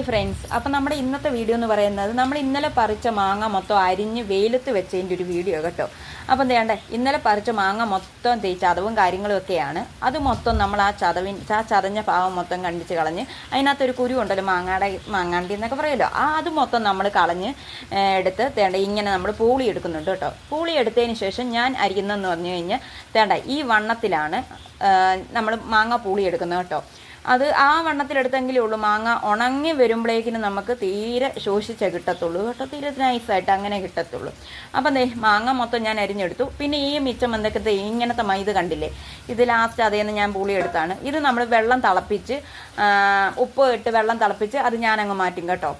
Friends, അപ്പം നമ്മുടെ ഇന്നത്തെ വീഡിയോ എന്ന് പറയുന്നത് നമ്മൾ ഇന്നലെ പറിച്ച മാങ്ങ മൊത്തം അരിഞ്ഞ് വെയിലത്ത് വെച്ചതിൻ്റെ ഒരു വീഡിയോ കേട്ടോ. അപ്പം വേണ്ടേ, ഇന്നലെ പറിച്ച മാങ്ങ മൊത്തം ചതവും കാര്യങ്ങളും ഒക്കെയാണ്. അത് മൊത്തം നമ്മൾ ആ ചതഞ്ഞ ഭാഗം മൊത്തം കണ്ടിച്ച് കളഞ്ഞ് അതിനകത്തൊരു കുരു ഉണ്ടല്ലോ, മാങ്ങാണ്ടി എന്നൊക്കെ പറയുമല്ലോ, അത് മൊത്തം നമ്മൾ കളഞ്ഞ് എടുത്ത് ഇങ്ങനെ നമ്മൾ പൂളി എടുക്കുന്നുണ്ട് കേട്ടോ. പൂളി എടുത്തതിന് ശേഷം ഞാൻ അരിയുന്നതെന്ന് പറഞ്ഞു കഴിഞ്ഞാൽ ഈ വണ്ണത്തിലാണ് നമ്മൾ മാങ്ങ പൂളി എടുക്കുന്നത് കേട്ടോ. അത് ആ വണ്ണത്തിലെടുത്തെങ്കിലേ ഉള്ളൂ മാങ്ങ ഉണങ്ങി വരുമ്പോഴേക്കിനും നമുക്ക് തീരെ ശോഷിച്ചേ കിട്ടത്തുള്ളൂ കേട്ടോ, തീരെ നൈസായിട്ട് അങ്ങനെ കിട്ടത്തുള്ളൂ. അപ്പം മാങ്ങ മൊത്തം ഞാൻ അരിഞ്ഞെടുത്തു. പിന്നെ ഈ മിച്ചം എന്തൊക്കെ ഇങ്ങനത്തെ മൈദ കണ്ടില്ലേ, ഇത് ലാസ്റ്റ് അതേന്ന് ഞാൻ പുളി എടുത്താണ്. ഇത് നമ്മൾ വെള്ളം തിളപ്പിച്ച് ഉപ്പ് ഇട്ട് വെള്ളം തിളപ്പിച്ച് അത് ഞാനങ്ങ് മാറ്റും കേട്ടോ.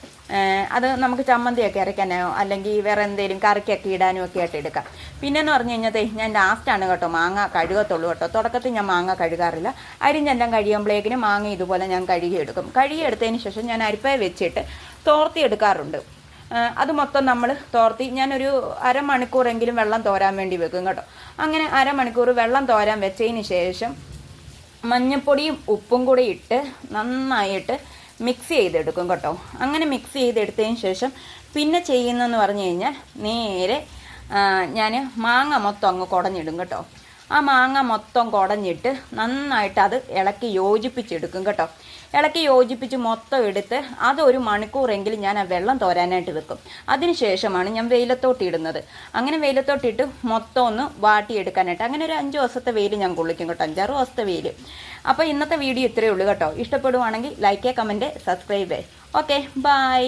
അത് നമുക്ക് ചമ്മന്തിയൊക്കെ അരയ്ക്കാനോ അല്ലെങ്കിൽ വേറെ എന്തെങ്കിലും കറിക്കൊക്കെ ഇടാനും ഒക്കെ ആയിട്ട് എടുക്കാം. പിന്നെയെന്ന് പറഞ്ഞു കഴിഞ്ഞാൽ ഞാൻ ലാസ്റ്റാണ് കേട്ടോ മാങ്ങ കഴുകത്തുള്ളൂ കേട്ടോ. തുടക്കത്തിൽ ഞാൻ മാങ്ങ കഴുകാറില്ല. അരിഞ്ഞെല്ലാം കഴിയുമ്പോഴേക്കിനും മാങ്ങ ഇതുപോലെ ഞാൻ കഴുകിയെടുക്കും. കഴുകിയെടുത്തതിന് ശേഷം ഞാൻ അരിപ്പയെ വെച്ചിട്ട് തോർത്തി എടുക്കാറുണ്ട്. അത് മൊത്തം നമ്മൾ തോർത്തി ഞാനൊരു അരമണിക്കൂറെങ്കിലും വെള്ളം തോരാൻ വേണ്ടി വെക്കും കേട്ടോ. അങ്ങനെ അരമണിക്കൂർ വെള്ളം തോരാൻ വെച്ചതിന് ശേഷം മഞ്ഞൾപ്പൊടിയും ഉപ്പും കൂടി ഇട്ട് നന്നായിട്ട് മിക്സ് ചെയ്തെടുക്കും കേട്ടോ. അങ്ങനെ മിക്സ് ചെയ്തെടുത്തതിന് ശേഷം പിന്നെ ചെയ്യുന്നതെന്ന് പറഞ്ഞു കഴിഞ്ഞാൽ നേരെ ഞാൻ മാങ്ങ മൊത്തം അങ്ങ് കുടഞ്ഞിടും കേട്ടോ. ആ മാങ്ങ മൊത്തം കുടഞ്ഞിട്ട് നന്നായിട്ട് അത് ഇളക്കി യോജിപ്പിച്ചെടുക്കും കേട്ടോ. ഇളക്കി യോജിപ്പിച്ച് മൊത്തം എടുത്ത് അതൊരു മണിക്കൂറെങ്കിലും ഞാൻ ആ വെള്ളം തോരാനായിട്ട് വെക്കും. അതിന് ശേഷമാണ് ഞാൻ വെയിലത്തോട്ടിടുന്നത്. അങ്ങനെ വെയിലത്തോട്ടിട്ട് മൊത്തം ഒന്ന് വാട്ടിയെടുക്കാനായിട്ട് അങ്ങനെ ഒരു 5 ദിവസത്തെ വെയിൽ ഞാൻ കൊള്ളിക്കും കേട്ടോ, 5-6 ദിവസത്തെ വെയിൽ. അപ്പോൾ ഇന്നത്തെ വീഡിയോ ഇത്രയേ ഉള്ളൂ കേട്ടോ. ഇഷ്ടപ്പെടുവാണെങ്കിൽ like, comment, subscribe. Okay, by.